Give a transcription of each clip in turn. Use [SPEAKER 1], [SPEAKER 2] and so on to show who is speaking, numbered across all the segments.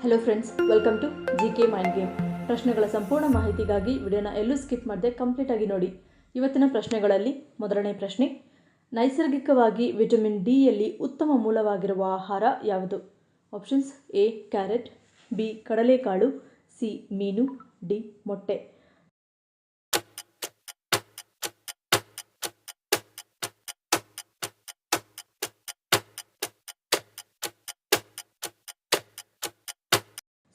[SPEAKER 1] Hello friends, welcome to GK mind game. ಪ್ರಶ್ನೆಗಳ ಸಂಪೂರ್ಣ ಮಾಹಿತಿಗಾಗಿ ವಿಡಿಯೋನ ಎಲ್ಲೂ ಸ್ಕಿಪ್ ಮಾಡದೆ ಕಂಪ್ಲೀಟ್ ಆಗಿ ನೋಡಿ. ಇವತ್ತಿನ ಪ್ರಶ್ನೆಗಳಲ್ಲಿ ಮೊದಲನೇ ಪ್ರಶ್ನೆ, ನೈಸರ್ಗಿಕವಾಗಿ ವಿಟಮಿನ್ ಡಿ ಯಲ್ಲಿ ಉತ್ತಮ ಮೂಲವಾಗಿರುವ ಆಹಾರ ಯಾವುದು? ಆಪ್ಷನ್ಸ್: ಎ ಕ್ಯಾರೆಟ್, ಬಿ ಕಡಲೆಕಾಳು, ಸಿ ಮೀನು, ಡಿ ಮೊಟ್ಟೆ.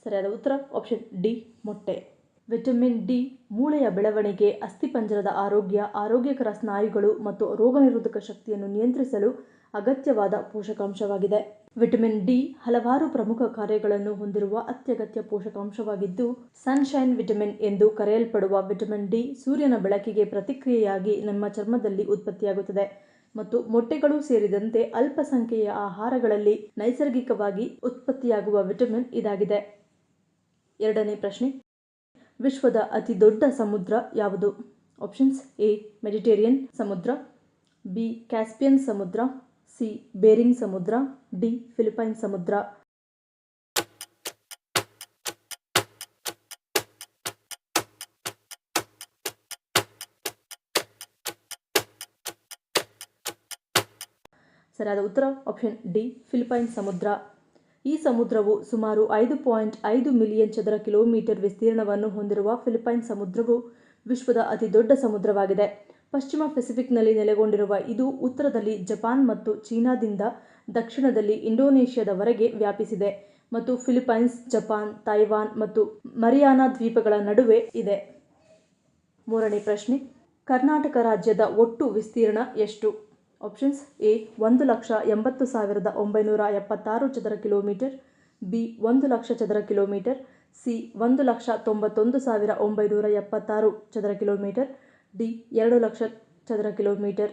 [SPEAKER 1] ಸರಿಯಾದ ಉತ್ತರ ಆಪ್ಷನ್ ಡಿ ಮೊಟ್ಟೆ. ವಿಟಮಿನ್ ಡಿ ಮೂಳೆಯ ಬೆಳವಣಿಗೆ, ಅಸ್ಥಿಪಂಜರದ ಆರೋಗ್ಯ, ಆರೋಗ್ಯಕರ ಸ್ನಾಯುಗಳು ಮತ್ತು ರೋಗನಿರೋಧಕ ಶಕ್ತಿಯನ್ನು ನಿಯಂತ್ರಿಸಲು ಅಗತ್ಯವಾದ ಪೋಷಕಾಂಶವಾಗಿದೆ. ವಿಟಮಿನ್ ಡಿ ಹಲವಾರು ಪ್ರಮುಖ ಕಾರ್ಯಗಳನ್ನು ಹೊಂದಿರುವ ಅತ್ಯಗತ್ಯ ಪೋಷಕಾಂಶವಾಗಿದ್ದು, ಸನ್ಶೈನ್ ವಿಟಮಿನ್ ಎಂದು ಕರೆಯಲ್ಪಡುವ ವಿಟಮಿನ್ ಡಿ ಸೂರ್ಯನ ಬೆಳಕಿಗೆ ಪ್ರತಿಕ್ರಿಯೆಯಾಗಿ ನಮ್ಮ ಚರ್ಮದಲ್ಲಿ ಉತ್ಪತ್ತಿಯಾಗುತ್ತದೆ ಮತ್ತು ಮೊಟ್ಟೆಗಳು ಸೇರಿದಂತೆ ಅಲ್ಪಸಂಖ್ಯೆಯ ಆಹಾರಗಳಲ್ಲಿ ನೈಸರ್ಗಿಕವಾಗಿ ಉತ್ಪತ್ತಿಯಾಗುವ ವಿಟಮಿನ್ ಇದಾಗಿದೆ. ಎರಡನೇ ಪ್ರಶ್ನೆ, ವಿಶ್ವದ ಅತಿ ದೊಡ್ಡ ಸಮುದ್ರ ಯಾವುದು? ಆಪ್ಷನ್ಸ್: ಎ ಮೆಡಿಟೇರಿಯನ್ ಸಮುದ್ರ, ಬಿ ಕ್ಯಾಸ್ಪಿಯನ್ ಸಮುದ್ರ, ಸಿ ಬೇರಿಂಗ್ ಸಮುದ್ರ, ಡಿ ಫಿಲಿಪೈನ್ ಸಮುದ್ರ. ಸರಿಯಾದ ಉತ್ತರ ಆಪ್ಷನ್ ಡಿ ಫಿಲಿಪೈನ್ ಸಮುದ್ರ. ಈ ಸಮುದ್ರವು ಸುಮಾರು 5.5 ಮಿಲಿಯನ್ ಚದರ ಕಿಲೋಮೀಟರ್ ವಿಸ್ತೀರ್ಣವನ್ನು ಹೊಂದಿರುವ ಫಿಲಿಪೈನ್ ಸಮುದ್ರವು ವಿಶ್ವದ ಅತಿ ದೊಡ್ಡ ಸಮುದ್ರವಾಗಿದೆ. ಪಶ್ಚಿಮ ಪೆಸಿಫಿಕ್ನಲ್ಲಿ ನೆಲೆಗೊಂಡಿರುವ ಇದು ಉತ್ತರದಲ್ಲಿ ಜಪಾನ್ ಮತ್ತು ಚೀನಾದಿಂದ ದಕ್ಷಿಣದಲ್ಲಿ ಇಂಡೋನೇಷ್ಯಾದವರೆಗೆ ವ್ಯಾಪಿಸಿದೆ ಮತ್ತು ಫಿಲಿಪೈನ್ಸ್, ಜಪಾನ್, ತೈವಾನ್ ಮತ್ತು ಮರಿಯಾನಾ ದ್ವೀಪಗಳ ನಡುವೆ ಇದೆ. ಮೂರನೇ ಪ್ರಶ್ನೆ, ಕರ್ನಾಟಕ ರಾಜ್ಯದ ಒಟ್ಟು ವಿಸ್ತೀರ್ಣ ಎಷ್ಟು? ಆಪ್ಷನ್ಸ್: ಎ 1,80,976 ಚದರ ಕಿಲೋಮೀಟರ್, ಬಿ 1,00,000 ಚದರ ಕಿಲೋಮೀಟರ್, ಸಿ 1,91,976 ಚದರ ಕಿಲೋಮೀಟರ್, ಡಿ 2,00,000 ಚದರ ಕಿಲೋಮೀಟರ್.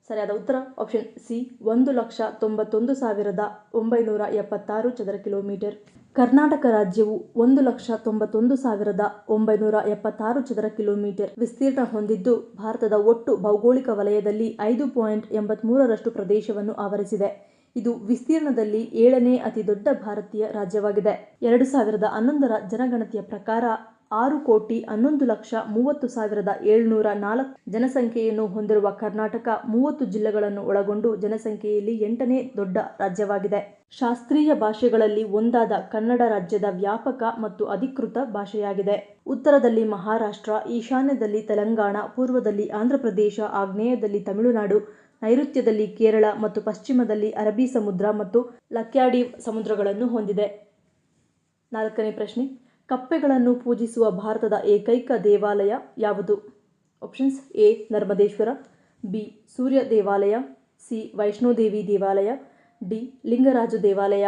[SPEAKER 1] ಸರಿಯಾದ ಉತ್ತರ ಆಪ್ಷನ್ ಸಿ 1,91,976 ಚದರ ಕಿಲೋಮೀಟರ್. ಕರ್ನಾಟಕ ರಾಜ್ಯವು 1,91,976 ಚದರ ಕಿಲೋಮೀಟರ್ ವಿಸ್ತೀರ್ಣ ಹೊಂದಿದ್ದು, ಭಾರತದ ಒಟ್ಟು ಭೌಗೋಳಿಕ ವಲಯದಲ್ಲಿ 5.83% ಪ್ರದೇಶವನ್ನು ಆವರಿಸಿದೆ. ಇದು ವಿಸ್ತೀರ್ಣದಲ್ಲಿ 7ನೇ ಅತಿ ದೊಡ್ಡ ಭಾರತೀಯ ರಾಜ್ಯವಾಗಿದೆ. 2011ರ ಜನಗಣತಿಯ ಪ್ರಕಾರ 6,11,30,704 ಜನಸಂಖ್ಯೆಯನ್ನು ಹೊಂದಿರುವ ಕರ್ನಾಟಕ 30 ಜಿಲ್ಲೆಗಳನ್ನು ಒಳಗೊಂಡು ಜನಸಂಖ್ಯೆಯಲ್ಲಿ 8ನೇ ದೊಡ್ಡ ರಾಜ್ಯವಾಗಿದೆ. ಶಾಸ್ತ್ರೀಯ ಭಾಷೆಗಳಲ್ಲಿ ಒಂದಾದ ಕನ್ನಡ ರಾಜ್ಯದ ವ್ಯಾಪಕ ಮತ್ತು ಅಧಿಕೃತ ಭಾಷೆಯಾಗಿದೆ. ಉತ್ತರದಲ್ಲಿ ಮಹಾರಾಷ್ಟ್ರ, ಈಶಾನ್ಯದಲ್ಲಿ ತೆಲಂಗಾಣ, ಪೂರ್ವದಲ್ಲಿ ಆಂಧ್ರಪ್ರದೇಶ, ಆಗ್ನೇಯದಲ್ಲಿ ತಮಿಳುನಾಡು, ನೈಋತ್ಯದಲ್ಲಿ ಕೇರಳ ಮತ್ತು ಪಶ್ಚಿಮದಲ್ಲಿ ಅರಬ್ಬಿ ಸಮುದ್ರ ಮತ್ತು ಲಕ್ಯಾಡಿವ್ ಸಮುದ್ರಗಳನ್ನು ಹೊಂದಿದೆ. ನಾಲ್ಕನೇ ಪ್ರಶ್ನೆ, ಕಪ್ಪೆಗಳನ್ನು ಪೂಜಿಸುವ ಭಾರತದ ಏಕೈಕ ದೇವಾಲಯ ಯಾವುದು? ಆಪ್ಷನ್ಸ್: ಎ ನರ್ಮದೇಶ್ವರ, ಬಿ ಸೂರ್ಯ ದೇವಾಲಯ, ಸಿ ವೈಷ್ಣೋದೇವಿ ದೇವಾಲಯ, ಡಿ ಲಿಂಗರಾಜ ದೇವಾಲಯ.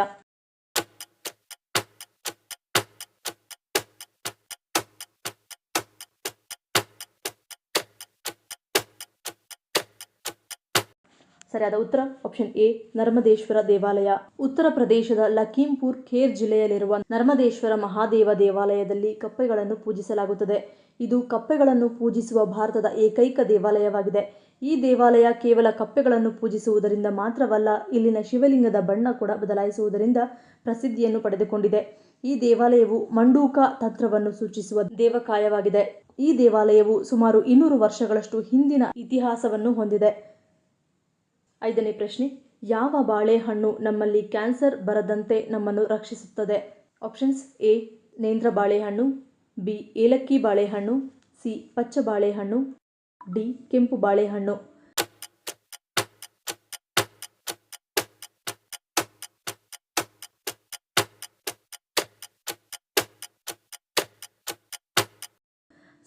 [SPEAKER 1] ಸರಿಯಾದ ಉತ್ತರ ಆಪ್ಷನ್ ಎ ನರ್ಮದೇಶ್ವರ ದೇವಾಲಯ. ಉತ್ತರ ಪ್ರದೇಶದ ಲಖೀಂಪುರ್ ಖೇರ್ ಜಿಲ್ಲೆಯಲ್ಲಿರುವ ನರ್ಮದೇಶ್ವರ ಮಹಾದೇವ ದೇವಾಲಯದಲ್ಲಿ ಕಪ್ಪೆಗಳನ್ನು ಪೂಜಿಸಲಾಗುತ್ತದೆ. ಇದು ಕಪ್ಪೆಗಳನ್ನು ಪೂಜಿಸುವ ಭಾರತದ ಏಕೈಕ ದೇವಾಲಯವಾಗಿದೆ. ಈ ದೇವಾಲಯ ಕೇವಲ ಕಪ್ಪೆಗಳನ್ನು ಪೂಜಿಸುವುದರಿಂದ ಮಾತ್ರವಲ್ಲ, ಇಲ್ಲಿನ ಶಿವಲಿಂಗದ ಬಣ್ಣ ಕೂಡ ಬದಲಾಯಿಸುವುದರಿಂದ ಪ್ರಸಿದ್ಧಿಯನ್ನು ಪಡೆದುಕೊಂಡಿದೆ. ಈ ದೇವಾಲಯವು ಮಂಡೂಕ ತಂತ್ರವನ್ನು ಸೂಚಿಸುವ ದೇವಕಾಯವಾಗಿದೆ. ಈ ದೇವಾಲಯವು ಸುಮಾರು 200 ವರ್ಷಗಳಷ್ಟು ಹಿಂದಿನ ಇತಿಹಾಸವನ್ನು ಹೊಂದಿದೆ. ಐದನೇ ಪ್ರಶ್ನೆ, ಯಾವ ಬಾಳೆಹಣ್ಣು ನಮ್ಮಲ್ಲಿ ಕ್ಯಾನ್ಸರ್ ಬರದಂತೆ ನಮ್ಮನ್ನು ರಕ್ಷಿಸುತ್ತದೆ? ಆಪ್ಷನ್ಸ್: ಎ ನೇಂದ್ರ ಬಾಳೆಹಣ್ಣು, ಬಿ ಏಲಕ್ಕಿ ಬಾಳೆಹಣ್ಣು, ಸಿ ಪಚ್ಚ ಬಾಳೆಹಣ್ಣು, ಡಿ ಕೆಂಪು ಬಾಳೆಹಣ್ಣು.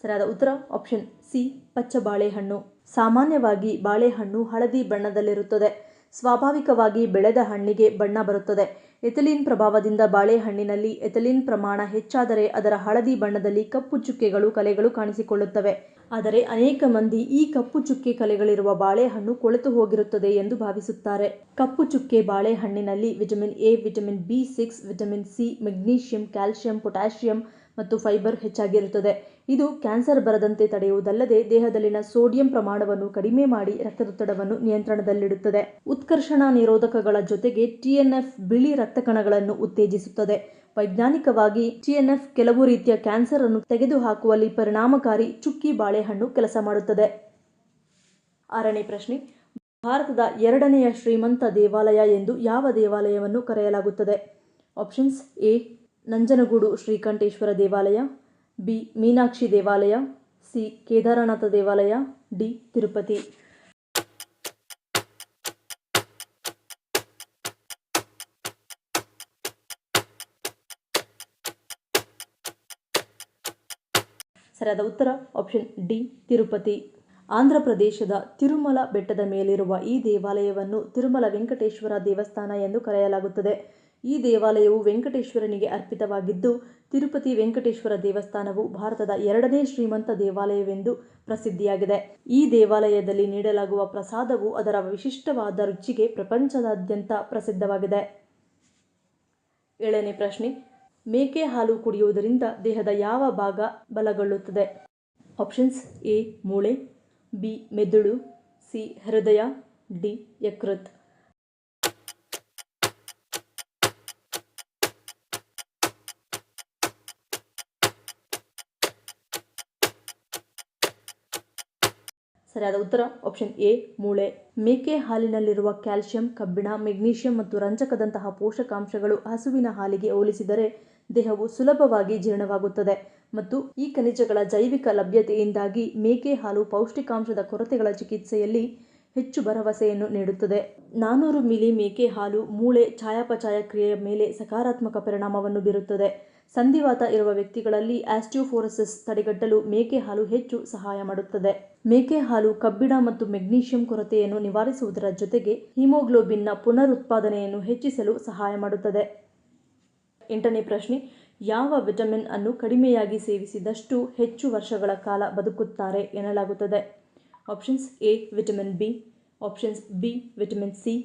[SPEAKER 1] ಸರಿಯಾದ ಉತ್ತರ ಆಪ್ಷನ್ ಸಿ ಪಚ್ಚ ಬಾಳೆಹಣ್ಣು. ಸಾಮಾನ್ಯವಾಗಿ ಬಾಳೆಹಣ್ಣು ಹಳದಿ ಬಣ್ಣದಲ್ಲಿರುತ್ತದೆ. ಸ್ವಾಭಾವಿಕವಾಗಿ ಬೆಳೆದ ಹಣ್ಣಿಗೆ ಬಣ್ಣ ಬರುತ್ತದೆ. ಎಥಿಲೀನ್ ಪ್ರಭಾವದಿಂದ ಬಾಳೆಹಣ್ಣಿನಲ್ಲಿ ಎಥಿಲೀನ್ ಪ್ರಮಾಣ ಹೆಚ್ಚಾದರೆ ಅದರ ಹಳದಿ ಬಣ್ಣದಲ್ಲಿ ಕಪ್ಪು ಚುಕ್ಕೆಗಳು, ಕಲೆಗಳು ಕಾಣಿಸಿಕೊಳ್ಳುತ್ತವೆ. ಆದರೆ ಅನೇಕ ಮಂದಿ ಈ ಕಪ್ಪು ಚುಕ್ಕೆ, ಕಲೆಗಳಿರುವ ಬಾಳೆಹಣ್ಣು ಕೊಳೆತು ಹೋಗಿರುತ್ತದೆ ಎಂದು ಭಾವಿಸುತ್ತಾರೆ. ಕಪ್ಪು ಚುಕ್ಕೆ ಬಾಳೆಹಣ್ಣಿನಲ್ಲಿ vitamin A, vitamin B6, vitamin C, magnesium, calcium, potassium ಮತ್ತು ಫೈಬರ್ ಹೆಚ್ಚಾಗಿರುತ್ತದೆ. ಇದು ಕ್ಯಾನ್ಸರ್ ಬರದಂತೆ ತಡೆಯುವುದಲ್ಲದೆ ದೇಹದಲ್ಲಿನ ಸೋಡಿಯಂ ಪ್ರಮಾಣವನ್ನು ಕಡಿಮೆ ಮಾಡಿ ರಕ್ತದೊತ್ತಡವನ್ನು ನಿಯಂತ್ರಣದಲ್ಲಿಡುತ್ತದೆ. ಉತ್ಕರ್ಷಣ ನಿರೋಧಕಗಳ ಜೊತೆಗೆ TNF ಬಿಳಿ ರಕ್ತ ಕಣಗಳನ್ನು ಉತ್ತೇಜಿಸುತ್ತದೆ. ವೈಜ್ಞಾನಿಕವಾಗಿ TNF ಕೆಲವು ರೀತಿಯ ಕ್ಯಾನ್ಸರ್ ಅನ್ನು ತೆಗೆದುಹಾಕುವಲ್ಲಿ ಪರಿಣಾಮಕಾರಿ ಚುಕ್ಕಿ ಬಾಳೆಹಣ್ಣು ಕೆಲಸ ಮಾಡುತ್ತದೆ. 6ನೇ ಪ್ರಶ್ನೆ, ಭಾರತದ 2ನೇ ಶ್ರೀಮಂತ ದೇವಾಲಯ ಎಂದು ಯಾವ ದೇವಾಲಯವನ್ನು ಕರೆಯಲಾಗುತ್ತದೆ? Options: A. ನಂಜನಗೂಡು ಶ್ರೀಕಂಠೇಶ್ವರ ದೇವಾಲಯ, ಬಿ. ಮೀನಾಕ್ಷಿ ದೇವಾಲಯ, ಸಿ. ಕೇದಾರನಾಥ ದೇವಾಲಯ, ಡಿ. ತಿರುಪತಿ. ಸರಿಯಾದ ಉತ್ತರ ಆಪ್ಷನ್ ಡಿ. ತಿರುಪತಿ. ಆಂಧ್ರ ಪ್ರದೇಶದ ತಿರುಮಲ ಬೆಟ್ಟದ ಮೇಲಿರುವ ಈ ದೇವಾಲಯವನ್ನು ತಿರುಮಲ ವೆಂಕಟೇಶ್ವರ ದೇವಸ್ಥಾನ ಎಂದು ಕರೆಯಲಾಗುತ್ತದೆ. ಈ ದೇವಾಲಯವು ವೆಂಕಟೇಶ್ವರನಿಗೆ ಅರ್ಪಿತವಾಗಿದ್ದು, ತಿರುಪತಿ ವೆಂಕಟೇಶ್ವರ ದೇವಸ್ಥಾನವು ಭಾರತದ 2ನೇ ಶ್ರೀಮಂತ ದೇವಾಲಯವೆಂದು ಪ್ರಸಿದ್ಧಿಯಾಗಿದೆ. ಈ ದೇವಾಲಯದಲ್ಲಿ ನೀಡಲಾಗುವ ಪ್ರಸಾದವು ಅದರ ವಿಶಿಷ್ಟವಾದ ರುಚಿಗೆ ಪ್ರಪಂಚದಾದ್ಯಂತ ಪ್ರಸಿದ್ಧವಾಗಿದೆ. 7ನೇ ಪ್ರಶ್ನೆ, ಮೇಕೆ ಹಾಲು ಕುಡಿಯುವುದರಿಂದ ದೇಹದ ಯಾವ ಭಾಗ ಬಲಗೊಳ್ಳುತ್ತದೆ? Options: A. ಮೂಳೆ, ಬಿ. ಮೆದುಳು, ಸಿ. ಹೃದಯ, ಡಿ. ಯಕೃತ್. ಸರಿಯಾದ ಉತ್ತರ ಆಪ್ಷನ್ ಎ. ಮೂಳೆ. ಮೇಕೆ ಹಾಲಿನಲ್ಲಿರುವ ಕ್ಯಾಲ್ಸಿಯಂ, ಕಬ್ಬಿಣ, ಮೆಗ್ನೀಷಿಯಂ ಮತ್ತು ರಂಜಕದಂತಹ ಪೋಷಕಾಂಶಗಳು ಹಸುವಿನ ಹಾಲಿಗೆ ಹೋಲಿಸಿದರೆ ದೇಹವು ಸುಲಭವಾಗಿ ಜೀರ್ಣವಾಗುತ್ತದೆ ಮತ್ತು ಈ ಖನಿಜಗಳ ಜೈವಿಕ ಲಭ್ಯತೆಯಿಂದಾಗಿ ಮೇಕೆ ಹಾಲು ಪೌಷ್ಟಿಕಾಂಶದ ಕೊರತೆಗಳ ಚಿಕಿತ್ಸೆಯಲ್ಲಿ ಹೆಚ್ಚು ಭರವಸೆಯನ್ನು ನೀಡುತ್ತದೆ. 400 ಮಿಲಿ ಮೇಕೆ ಹಾಲು ಮೂಳೆ ಚಯಾಪಚಯ ಕ್ರಿಯೆಯ ಮೇಲೆ ಸಕಾರಾತ್ಮಕ ಪರಿಣಾಮವನ್ನು ಬೀರುತ್ತದೆ. ಸಂಧಿವಾತ ಇರುವ ವ್ಯಕ್ತಿಗಳಲ್ಲಿ ಆಸ್ಟಿಯೋಪೊರೋಸಿಸ್ ತಡೆಗಟ್ಟಲು ಮೇಕೆ ಹಾಲು ಹೆಚ್ಚು ಸಹಾಯ ಮಾಡುತ್ತದೆ. ಮೇಕೆ ಹಾಲು ಕಬ್ಬಿಣ ಮತ್ತು ಮೆಗ್ನೀಷಿಯಂ ಕೊರತೆಯನ್ನು ನಿವಾರಿಸುವುದರ ಜೊತೆಗೆ ಹಿಮೋಗ್ಲೋಬಿನ್ನ ಪುನರುತ್ಪಾದನೆಯನ್ನು ಹೆಚ್ಚಿಸಲು ಸಹಾಯ ಮಾಡುತ್ತದೆ. 8ನೇ ಪ್ರಶ್ನೆ, ಯಾವ ವಿಟಮಿನ್ ಅನ್ನು ಕಡಿಮೆಯಾಗಿ ಸೇವಿಸಿದಷ್ಟು ಹೆಚ್ಚು ವರ್ಷಗಳ ಕಾಲ ಬದುಕುತ್ತಾರೆ ಎನ್ನಲಾಗುತ್ತದೆ? Options: A. Vitamin B, options B. Vitamin C,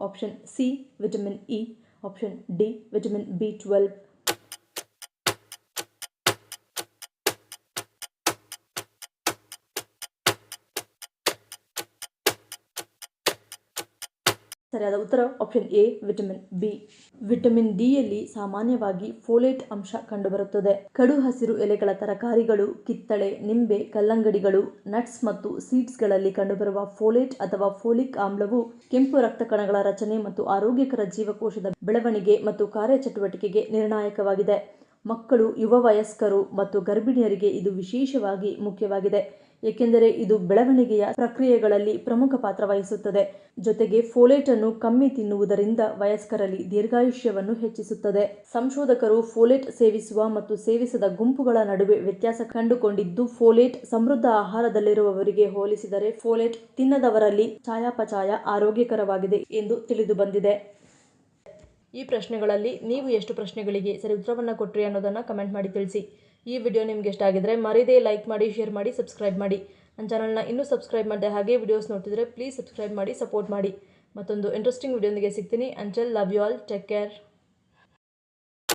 [SPEAKER 1] option C. Vitamin E, option D. Vitamin B12. ಸರಿಯಾದ ಉತ್ತರ option A. Vitamin B. Vitamin ಡಿಯಲ್ಲಿ ಸಾಮಾನ್ಯವಾಗಿ ಫೋಲೇಟ್ ಅಂಶ ಕಂಡುಬರುತ್ತದೆ. ಕಡು ಹಸಿರು ಎಲೆಗಳ ತರಕಾರಿಗಳು, ಕಿತ್ತಳೆ, ನಿಂಬೆ, ಕಲ್ಲಂಗಡಿಗಳು, ನಟ್ಸ್ ಮತ್ತು ಸೀಡ್ಸ್ಗಳಲ್ಲಿ ಕಂಡುಬರುವ ಫೋಲೇಟ್ ಅಥವಾ ಫೋಲಿಕ್ ಆಮ್ಲವು ಕೆಂಪು ರಕ್ತ ಕಣಗಳ ರಚನೆ ಮತ್ತು ಆರೋಗ್ಯಕರ ಜೀವಕೋಶದ ಬೆಳವಣಿಗೆ ಮತ್ತು ಕಾರ್ಯಚಟುವಟಿಕೆಗೆ ನಿರ್ಣಾಯಕವಾಗಿದೆ. ಮಕ್ಕಳು, ಯುವ ವಯಸ್ಕರು ಮತ್ತು ಗರ್ಭಿಣಿಯರಿಗೆ ಇದು ವಿಶೇಷವಾಗಿ ಮುಖ್ಯವಾಗಿದೆ, ಏಕೆಂದರೆ ಇದು ಬೆಳವಣಿಗೆಯ ಪ್ರಕ್ರಿಯೆಗಳಲ್ಲಿ ಪ್ರಮುಖ ಪಾತ್ರ ವಹಿಸುತ್ತದೆ. ಜೊತೆಗೆ ಫೋಲೇಟ್ ಅನ್ನು ಕಮ್ಮಿ ತಿನ್ನುವುದರಿಂದ ವಯಸ್ಕರಲ್ಲಿ ದೀರ್ಘಾಯುಷ್ಯವನ್ನು ಹೆಚ್ಚಿಸುತ್ತದೆ. ಸಂಶೋಧಕರು ಫೋಲೇಟ್ ಸೇವಿಸುವ ಮತ್ತು ಸೇವಿಸದ ಗುಂಪುಗಳ ನಡುವೆ ವ್ಯತ್ಯಾಸ ಕಂಡುಕೊಂಡಿದ್ದು, ಫೋಲೇಟ್ ಸಮೃದ್ಧ ಆಹಾರದಲ್ಲಿರುವವರಿಗೆ ಹೋಲಿಸಿದರೆ ಫೋಲೇಟ್ ತಿನ್ನದವರಲ್ಲಿ ಚಯಾಪಚಯ ಆರೋಗ್ಯಕರವಾಗಿದೆ ಎಂದು ತಿಳಿದುಬಂದಿದೆ. ಈ ಪ್ರಶ್ನೆಗಳಲ್ಲಿ ನೀವು ಎಷ್ಟು ಪ್ರಶ್ನೆಗಳಿಗೆ ಸರಿ ಉತ್ತರವನ್ನು ಕೊಟ್ರಿ ಅನ್ನೋದನ್ನು ಕಮೆಂಟ್ ಮಾಡಿ ತಿಳಿಸಿ. ಈ ವಿಡಿಯೋ ನಿಮಗೆ ಇಷ್ಟ ಆಗಿದ್ರೆ ಮರೀದೆ ಲೈಕ್ ಮಾಡಿ, ಶೇರ್ ಮಾಡಿ, ಸಬ್ಸ್ಕ್ರೈಬ್ ಮಾಡಿ. ನನ್ನ ಚಾನಲ್ನ ಇನ್ನೂ ಸಬ್ಸ್ಕ್ರೈಬ್ ಮಾಡಿದೆ ಹಾಗೆ ವಿಡಿಯೋಸ್ ನೋಡ್ತಿದ್ರೆ ಪ್ಲೀಸ್ ಸಬ್ಸ್ಕ್ರೈಬ್ ಮಾಡಿ, ಸಪೋರ್ಟ್ ಮಾಡಿ. ಮತ್ತೊಂದು ಇಂಟ್ರೆಸ್ಟಿಂಗ್ ವಿಡಿಯೋದೊಂದಿಗೆ ಸಿಗ್ತೀನಿ. Until love you all, take care.